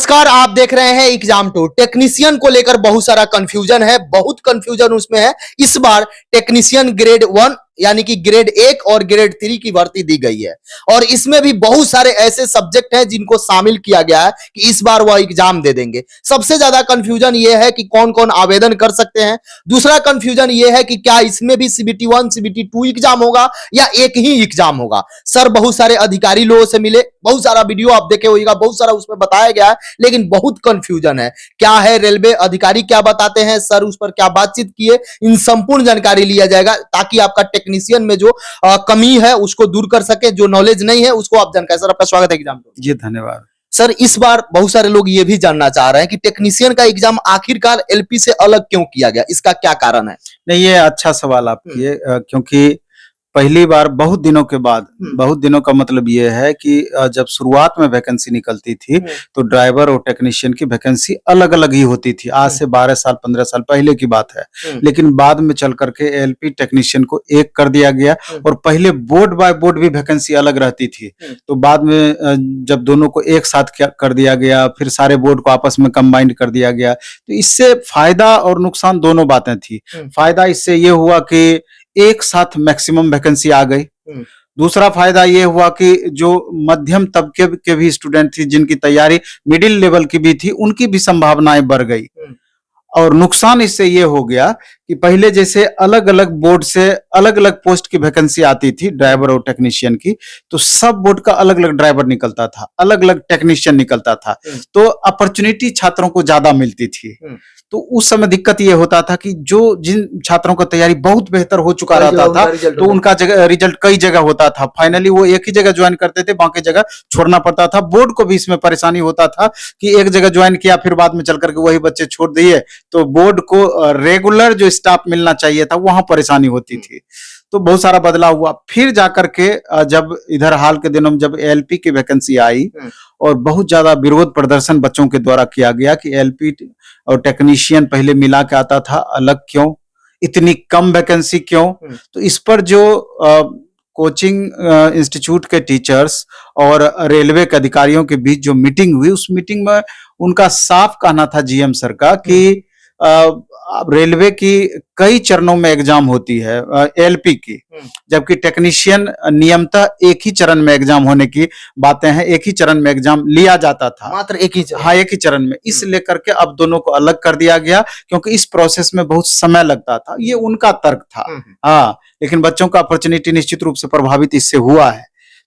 नमस्कार, आप देख रहे हैं एग्जाम टू। टेक्नीशियन को लेकर बहुत सारा कंफ्यूजन है, बहुत कंफ्यूजन उसमें है। इस बार टेक्नीशियन ग्रेड 1 यानी कि ग्रेड 1 और ग्रेड 3 की भर्ती दी गई है और इसमें भी बहुत सारे ऐसे सब्जेक्ट हैं जिनको शामिल किया गया है कि इस बार वह एग्जाम दे देंगे। सबसे ज्यादा कंफ्यूजन यह है कि कौन कौन आवेदन कर सकते हैं। दूसरा कंफ्यूजन यह है कि क्या इसमें भी CBT 1 CBT 2 एग्जाम होगा या एक ही एग्जाम होगा। सर बहुत सारे अधिकारी लोगों से मिले, बहुत सारा वीडियो आप देखे होगा, बहुत सारा उसमें बताया गया है, लेकिन बहुत कंफ्यूजन है। क्या है, रेलवे अधिकारी क्या बताते हैं, सर उस पर क्या बातचीत किए, इन संपूर्ण जानकारी लिया जाएगा ताकि आपका टेक्नीशियन में जो कमी है उसको दूर कर सके, जो नॉलेज नहीं है उसको आप जानकारी। सर आपका स्वागत है एग्जाम में। जी धन्यवाद। सर इस बार बहुत सारे लोग ये भी जानना चाह रहे हैं कि टेक्नीशियन का एग्जाम आखिरकार LP से अलग क्यों किया गया, इसका क्या कारण है? नहीं, ये अच्छा सवाल आप किए, क्योंकि पहली बार बहुत दिनों के बाद, बहुत दिनों का मतलब ये है कि जब शुरुआत में वैकेंसी निकलती थी तो ड्राइवर और टेक्नीशियन की वैकेंसी अलग अलग ही होती थी। आज से 12 साल 15 साल पहले की बात है। लेकिन बाद में चल करके LP टेक्नीशियन को एक कर दिया गया और पहले बोर्ड बाय बोर्ड भी वैकेंसी अलग रहती थी। तो बाद में जब दोनों को एक साथ कर दिया गया, फिर सारे बोर्ड को आपस में कंबाइंड कर दिया गया, तो इससे फायदा और नुकसान दोनों बातें थी। फायदा इससे ये हुआ कि एक साथ मैक्सिमम वैकेंसी आ गई। दूसरा फायदा ये हुआ कि जो मध्यम तबके के भी स्टूडेंट थी, जिनकी तैयारी मिडिल लेवल की भी थी, उनकी भी संभावनाएं बढ़ गई। और नुकसान इससे ये हो गया कि पहले जैसे अलग अलग बोर्ड से अलग अलग पोस्ट की वैकेंसी आती थी ड्राइवर और टेक्नीशियन की, तो सब बोर्ड का अलग अलग ड्राइवर निकलता था, अलग अलग टेक्नीशियन निकलता था, तो अपॉर्चुनिटी छात्रों को ज्यादा मिलती थी। तो उस समय दिक्कत ये होता था कि जो जिन छात्रों का तैयारी बहुत बेहतर हो चुका रहता था तो उनका रिजल्ट कई जगह होता था। फाइनली वो एक ही जगह ज्वाइन करते थे, बाकी जगह छोड़ना पड़ता था। बोर्ड को भी इसमें परेशानी होता था कि एक जगह ज्वाइन किया, फिर बाद में चल करके वही बच्चे छोड़ दिए, तो बोर्ड को रेगुलर जो स्टाफ मिलना चाहिए था वहां परेशानी होती थी। तो बहुत सारा बदलाव हुआ। फिर जाकर के जब इधर हाल के दिनों में जब LP की वैकेंसी आई और बहुत ज्यादा विरोध प्रदर्शन बच्चों के द्वारा किया गया कि LP और टेक्नीशियन पहले मिला के आता था, अलग क्यों, इतनी कम वैकेंसी क्यों। तो इस पर जो कोचिंग इंस्टीट्यूट के टीचर्स और रेलवे के अधिकारियों के बीच जो मीटिंग हुई, उस मीटिंग में उनका साफ कहना था GM सर का कि रेलवे की कई चरणों में एग्जाम होती है LP की, जबकि टेक्नीशियन नियमतः एक ही चरण में एग्जाम होने की बातें हैं। एक ही चरण में एग्जाम लिया जाता था, मात्र एक ही चरण। हाँ, एक ही चरण में। इस लेकर के अब दोनों को अलग कर दिया गया क्योंकि इस प्रोसेस में बहुत समय लगता था। ये उनका तर्क था। हाँ, लेकिन बच्चों का अपॉर्चुनिटी निश्चित रूप से प्रभावित इससे हुआ है।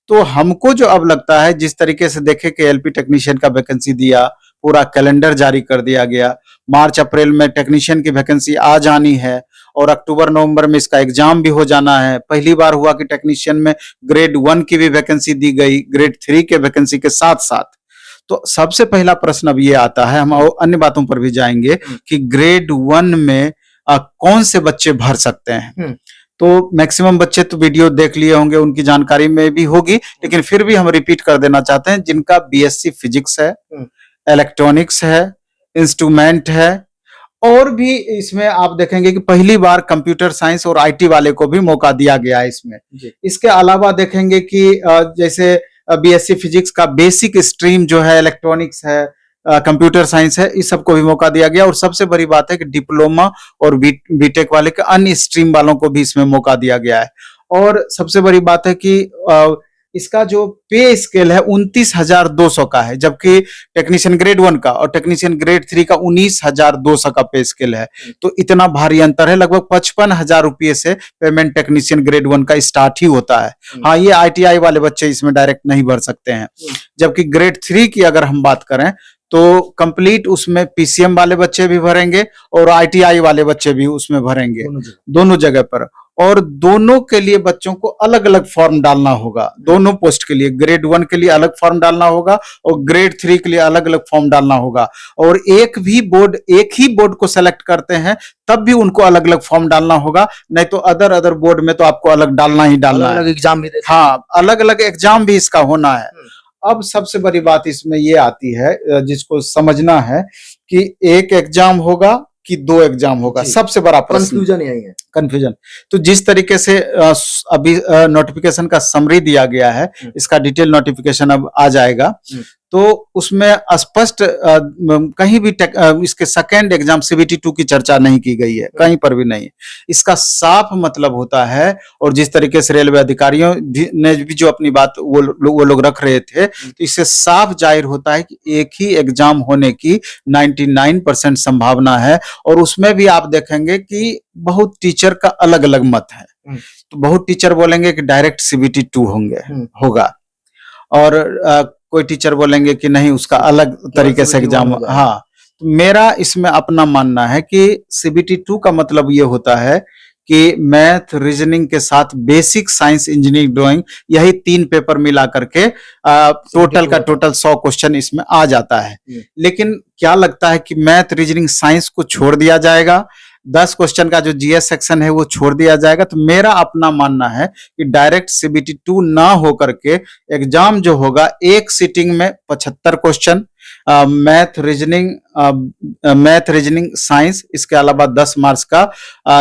तो हमको जो अब लगता है, जिस तरीके से देखे कि LP टेक्नीशियन का वैकेंसी दिया, पूरा कैलेंडर जारी कर दिया गया, मार्च अप्रैल में टेक्नीशियन की वैकेंसी आ जानी है और अक्टूबर नवंबर में इसका एग्जाम भी हो जाना है। पहली बार हुआ कि टेक्नीशियन में ग्रेड 1 की भी वैकेंसी दी गई, ग्रेड 3 के वैकेंसी के साथ साथ। तो सबसे पहला प्रश्न अब ये आता है, हम अन्य बातों पर भी जाएंगे, कि ग्रेड 1 में कौन से बच्चे भर सकते हैं। तो मैक्सिमम बच्चे तो वीडियो देख लिए होंगे, उनकी जानकारी में भी होगी, लेकिन फिर भी हम रिपीट कर देना चाहते हैं। जिनका BSc फिजिक्स है, इलेक्ट्रॉनिक्स है, इंस्ट्रूमेंट है, और भी इसमें आप देखेंगे कि पहली बार कंप्यूटर साइंस और IT वाले को भी मौका दिया गया है इसमें। इसके अलावा देखेंगे कि जैसे BSc फिजिक्स का बेसिक स्ट्रीम जो है, इलेक्ट्रॉनिक्स है, कंप्यूटर साइंस है, इस सबको भी मौका दिया गया। और सबसे बड़ी बात है कि डिप्लोमा और बीटेक वाले के अन्य स्ट्रीम वालों को भी इसमें मौका दिया गया है। और सबसे बड़ी बात है कि इसका जो पे स्केल है 29,200 का है, जबकि टेक्नीशियन ग्रेड 1 का और टेक्नीशियन ग्रेड 3 का 19,200 का पे स्केल है। तो इतना भारी अंतर है। लगभग 55,000 रुपये से पेमेंट टेक्नीशियन ग्रेड 1 का स्टार्ट ही होता है। हाँ, ये ITI वाले बच्चे इसमें डायरेक्ट नहीं भर सकते हैं। जबकि ग्रेड 3 की अगर हम बात करें तो कंप्लीट उसमें PCM वाले बच्चे भी भरेंगे और ITI वाले बच्चे भी उसमें भरेंगे, दोनों जगह पर। और दोनों के लिए बच्चों को अलग अलग फॉर्म डालना होगा। दोनों पोस्ट के लिए, ग्रेड 1 के लिए अलग फॉर्म डालना होगा और ग्रेड 3 के लिए अलग अलग फॉर्म डालना होगा। और एक ही बोर्ड को सेलेक्ट करते हैं तब भी उनको अलग अलग फॉर्म डालना होगा, नहीं तो अदर बोर्ड में तो आपको अलग डालना ही डालना है। अलग एग्जाम भी, हाँ, अलग अलग एग्जाम भी इसका होना है। अब सबसे बड़ी बात इसमें ये आती है, जिसको समझना है कि एक एग्जाम होगा कि 2 एग्जाम होगा। सबसे बड़ा कंफ्यूजन यही है। कंफ्यूजन। तो जिस तरीके से अभी नोटिफिकेशन का समरी दिया गया है, इसका डिटेल नोटिफिकेशन अब आ जाएगा। तो उसमें स्पष्ट कहीं भी इसके सेकेंड एग्जाम CBT2 की चर्चा नहीं की गई है, कहीं पर भी नहीं। इसका साफ मतलब होता है, और जिस तरीके से रेलवे अधिकारियों ने भी जो अपनी बात वो लोग रख रहे थे, तो इससे साफ जाहिर होता है कि एक ही एग्जाम होने की 99% संभावना है। और उसमें भी आप देखेंगे कि बहुत टीचर का अलग अलग मत है। तो बहुत टीचर बोलेंगे कि डायरेक्ट CBT2 होगा, और कोई टीचर बोलेंगे कि नहीं, उसका अलग तरीके से एग्जाम। हाँ, तो मेरा इसमें अपना मानना है कि CBT2 का मतलब ये होता है कि मैथ, रीजनिंग के साथ बेसिक साइंस, इंजीनियरिंग, ड्राइंग, यही 3 पेपर मिला करके टोटल 100 क्वेश्चन इसमें आ जाता है। लेकिन क्या लगता है कि मैथ, रीजनिंग, साइंस को छोड़ दिया जाएगा, 10 क्वेश्चन का जो GS सेक्शन है वो छोड़ दिया जाएगा? तो मेरा अपना मानना है कि डायरेक्ट CBT2 ना हो करके एग्जाम जो होगा, एक सिटिंग में 75 क्वेश्चन, मैथ, रीजनिंग, साइंस, इसके अलावा 10 मार्क्स का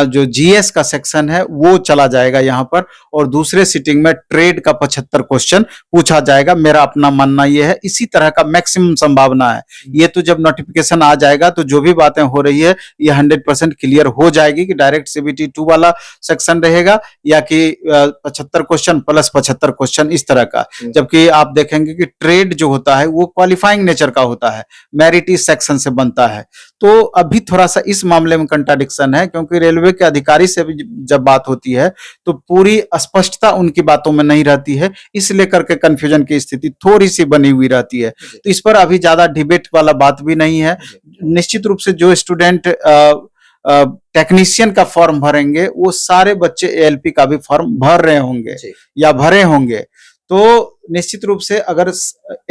जो GS का सेक्शन है वो चला जाएगा यहाँ पर, और दूसरे सिटिंग में ट्रेड का 75 क्वेश्चन पूछा जाएगा। मेरा अपना मानना ये है, इसी तरह का मैक्सिमम संभावना है। ये तो जब नोटिफिकेशन आ जाएगा तो जो भी बातें हो रही है ये 100% क्लियर हो जाएगी कि डायरेक्ट CBT2 वाला सेक्शन रहेगा या कि 75 क्वेश्चन प्लस 75 क्वेश्चन, इस तरह का। जबकि आप देखेंगे कि ट्रेड जो होता है वो क्वालिफाइंग नेचर का होता है, मेरिट इस सेक्शन से बनता है। तो अभी थोड़ा सा इस मामले में कंट्राडिक्शन है, क्योंकि रेलवे के अधिकारी से भी जब बात होती है तो पूरी स्पष्टता उनकी बातों में नहीं रहती है, इस लेकर के कंफ्यूजन की स्थिति थोड़ी सी बनी हुई रहती है। तो इस पर अभी ज्यादा डिबेट वाला बात भी नहीं है। निश्चित रूप से जो स्टूडेंट टेक्नीशियन का फॉर्म भरेंगे वो सारे बच्चे ALP का भी फॉर्म भर रहे होंगे या भरे होंगे। तो निश्चित रूप से अगर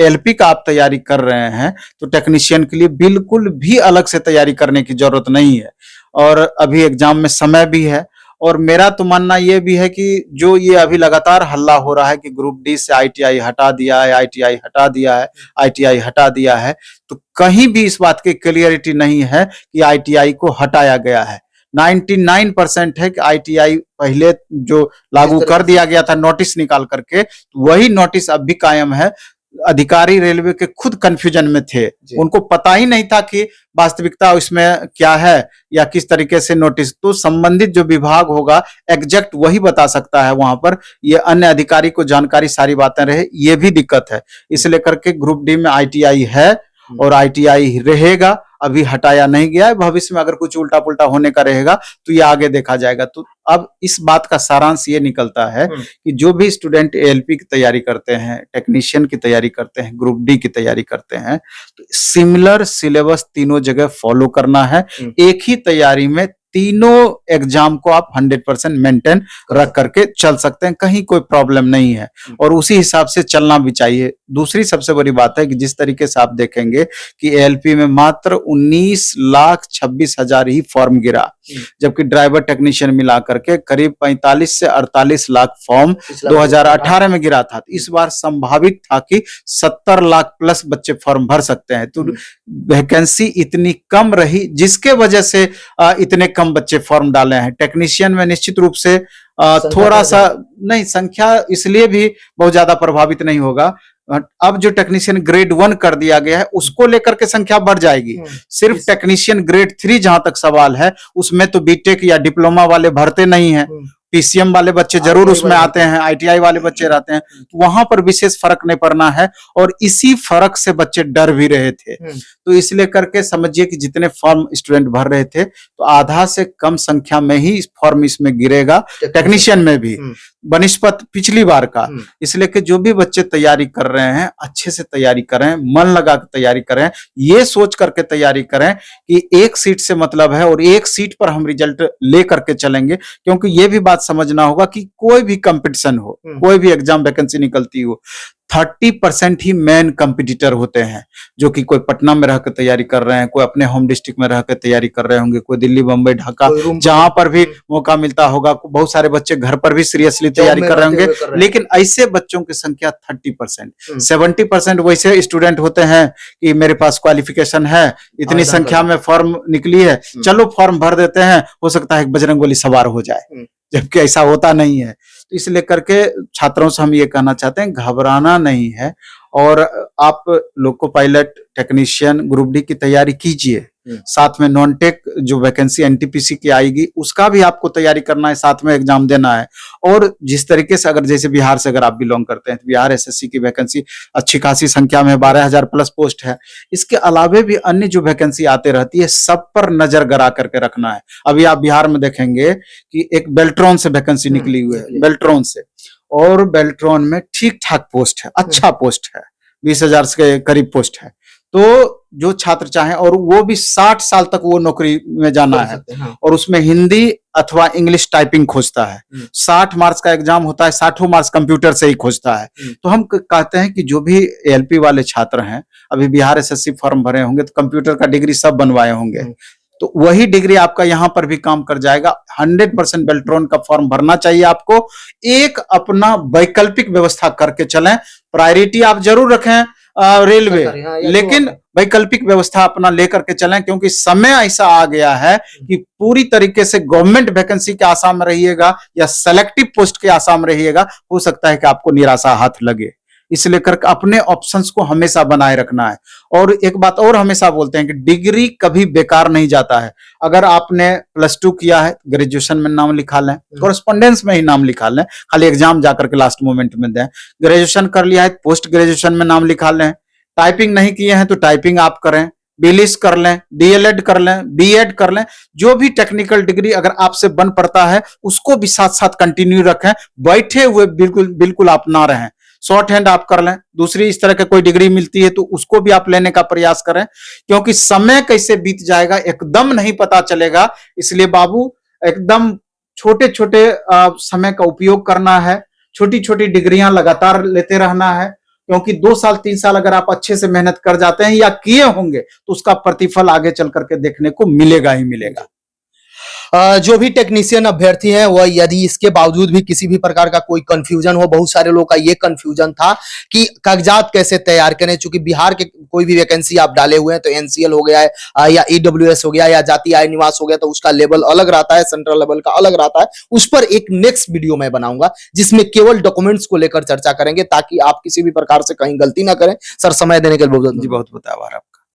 LP का आप तैयारी कर रहे हैं तो टेक्नीशियन के लिए बिल्कुल भी अलग से तैयारी करने की जरूरत नहीं है, और अभी एग्जाम में समय भी है। और मेरा तो मानना ये भी है कि जो ये अभी लगातार हल्ला हो रहा है कि ग्रुप D से ITI हटा दिया है, ITI हटा दिया है, ITI हटा दिया है, तो कहीं भी इस बात की क्लियरिटी नहीं है कि ITI को हटाया गया है। 99% है कि ITI पहले जो लागू कर दिया गया था नोटिस निकाल करके, वही नोटिस अब भी कायम है। अधिकारी रेलवे के खुद कंफ्यूजन में थे, उनको पता ही नहीं था कि वास्तविकता इसमें क्या है या किस तरीके से नोटिस। तो संबंधित जो विभाग होगा एग्जैक्ट वही बता सकता है वहां पर, ये अन्य अधिकारी को जानकारी सारी बातें रहे, ये भी दिक्कत है। इस लेकर के ग्रुप D में ITI है और ITI रहेगा, अभी हटाया नहीं गया है। भविष्य में अगर कुछ उल्टा पुल्टा होने का रहेगा तो ये आगे देखा जाएगा। तो अब इस बात का सारांश ये निकलता है कि जो भी स्टूडेंट ALP की तैयारी करते हैं, टेक्नीशियन की तैयारी करते हैं, ग्रुप D की तैयारी करते हैं, तो सिमिलर सिलेबस तीनों जगह फॉलो करना है। एक ही तैयारी में तीनों एग्जाम को आप 100% मेंटेन रख करके चल सकते हैं, कहीं कोई प्रॉब्लम नहीं है, और उसी हिसाब से चलना भी चाहिए। दूसरी सबसे बड़ी बात है कि जिस तरीके से आप देखेंगे कि ALP में मात्र 19,26,000 ही फॉर्म गिरा, जबकि ड्राइवर टेक्नीशियन मिला करके करीब 45 से 48 लाख फॉर्म 2018 में गिरा था। इस बार संभावित था कि 70 लाख प्लस बच्चे फॉर्म भर सकते हैं। तो वैकेंसी इतनी कम रही, जिसके वजह से इतने कम बच्चे फॉर्म डाले हैं। टेक्नीशियन में निश्चित रूप से थोड़ा सा नहीं, संख्या इसलिए भी बहुत ज्यादा प्रभावित नहीं होगा। अब जो टेक्नीशियन ग्रेड 1 कर दिया गया है उसको लेकर के संख्या बढ़ जाएगी। सिर्फ टेक्नीशियन ग्रेड 3 जहां तक सवाल है, उसमें तो बीटेक या डिप्लोमा वाले भरते नहीं है, PCM वाले बच्चे जरूर उसमें आते हैं, ITI वाले बच्चे रहते हैं, तो वहां पर विशेष फर्क नहीं पड़ना है। और इसी फर्क से बच्चे डर भी रहे थे। तो इसलिए करके समझिए कि जितने फॉर्म स्टूडेंट भर रहे थे तो आधा से कम संख्या में ही फॉर्म इसमें गिरेगा, टेक्नीशियन में भी बनिस्पत पिछली बार का। इसलिए कि जो भी बच्चे तैयारी कर रहे हैं अच्छे से तैयारी करें, मन लगा के तैयारी करें, ये सोच करके तैयारी करें कि एक सीट से मतलब है और एक सीट पर हम रिजल्ट ले करके चलेंगे। क्योंकि ये भी बात समझना होगा कि कोई भी कंपटीशन हो, कोई भी एग्जाम वैकेंसी निकलती हो, 30% ही मेन कंपटीटर होते हैं, जो कि कोई पटना में रहकर तैयारी कर रहे हैं, कोई अपने होम डिस्ट्रिक्ट में रहकर तैयारी कर रहे होंगे, कोई दिल्ली, बम्बई, ढाका, जहां पर भी मौका मिलता होगा। बहुत सारे बच्चे घर पर भी सीरियसली तैयारी कर रहे होंगे। लेकिन ऐसे बच्चों की संख्या 30%, 70% वैसे स्टूडेंट होते हैं कि मेरे पास क्वालिफिकेशन है, इतनी संख्या में फॉर्म निकली है, चलो फॉर्म भर देते हैं, हो सकता है बजरंगबली सवार हो जाए, जबकि ऐसा होता नहीं है। तो इसलिए करके छात्रों से हम ये कहना चाहते हैं, घबराना नहीं है और आप loco pilot, technician, group D की तैयारी कीजिए। साथ में नॉन टेक जो वैकेंसी एनटीपीसी की आएगी उसका भी आपको तैयारी करना है, साथ में एग्जाम देना है। और जिस तरीके से अगर जैसे बिहार से अगर आप बिलोंग करते हैं तो बिहार एसएससी की वैकेंसी अच्छी खासी संख्या में 12,000 प्लस पोस्ट है। इसके अलावे भी अन्य जो वैकेंसी आते रहती है सब पर नजर गड़ा करके रखना है। अभी आप बिहार में देखेंगे कि एक बेल्ट्रॉन से वैकेंसी निकली हुई है, बेल्ट्रॉन से, और बेल्ट्रॉन में ठीक ठाक पोस्ट है, अच्छा पोस्ट है, 20,000 के करीब पोस्ट है। तो जो छात्र चाहें, और वो भी 60 साल तक वो नौकरी में जाना है, और उसमें हिंदी अथवा इंग्लिश टाइपिंग खोजता है। 60 मार्क्स का एग्जाम होता है, 60 मार्क्स कंप्यूटर से ही खोजता है। तो हम कहते हैं कि जो भी एलपी वाले छात्र हैं, अभी बिहार एसएससी फॉर्म भरे होंगे तो कंप्यूटर का डिग्री सब बनवाए होंगे, तो वही डिग्री आपका यहाँ पर भी काम कर जाएगा। 100% बेल्ट्रॉन का फॉर्म भरना चाहिए आपको। एक अपना वैकल्पिक व्यवस्था करके चलें। प्रायोरिटी आप जरूर रखें रेलवे, लेकिन वैकल्पिक व्यवस्था अपना लेकर के चलें, क्योंकि समय ऐसा आ गया है कि पूरी तरीके से गवर्नमेंट वैकेंसी के आशा में रहिएगा या सेलेक्टिव पोस्ट के आशा में रहिएगा, हो सकता है कि आपको निराशा हाथ लगे। इसलिए कर अपने ऑप्शंस को हमेशा बनाए रखना है। और एक बात और हमेशा बोलते हैं कि डिग्री कभी बेकार नहीं जाता है। अगर आपने +2 किया है, ग्रेजुएशन में नाम लिखा लें, कॉरेस्पॉन्डेंस में ही नाम लिखा लें, खाली एग्जाम जाकर के लास्ट मोमेंट में दें। ग्रेजुएशन कर लिया है, पोस्ट ग्रेजुएशन में नाम लिखा लें। टाइपिंग नहीं किए हैं तो टाइपिंग आप करें, बीलिस कर लें, डीएलएड कर लें, बीएड कर लें। जो भी टेक्निकल डिग्री अगर आपसे बन पड़ता है उसको भी साथ साथ कंटिन्यू रखें। बैठे हुए बिल्कुल आप ना रहें। शॉर्ट हैंड आप कर लें, दूसरी इस तरह की कोई डिग्री मिलती है तो उसको भी आप लेने का प्रयास करें, क्योंकि समय कैसे बीत जाएगा एकदम नहीं पता चलेगा। इसलिए बाबू एकदम छोटे छोटे समय का उपयोग करना है। छोटी छोटी डिग्रियां लगातार लेते रहना है, क्योंकि 2 साल 3 साल अगर आप अच्छे से मेहनत कर जाते हैं या किए होंगे तो उसका प्रतिफल आगे चल करके देखने को मिलेगा ही मिलेगा। जो भी टेक्नीशियन अभ्यर्थी हैं वह यदि इसके बावजूद भी किसी भी प्रकार का कोई कंफ्यूजन हो, बहुत सारे लोगों का ये कंफ्यूजन था कि कागजात कैसे तैयार करें, चूंकि बिहार के कोई भी वैकेंसी आप डाले हुए हैं तो एनसीएल हो गया है या ईडब्ल्यूएस हो गया या जाति आय निवास हो गया, तो उसका लेवल अलग रहता है, सेंट्रल लेवल का अलग रहता है। उस पर एक नेक्स्ट वीडियो मैं बनाऊंगा जिसमें केवल डॉक्यूमेंट्स को लेकर चर्चा करेंगे, ताकि आप किसी भी प्रकार से कहीं गलती ना करें। सर, समय देने के लिए बहुत बहुत आभार।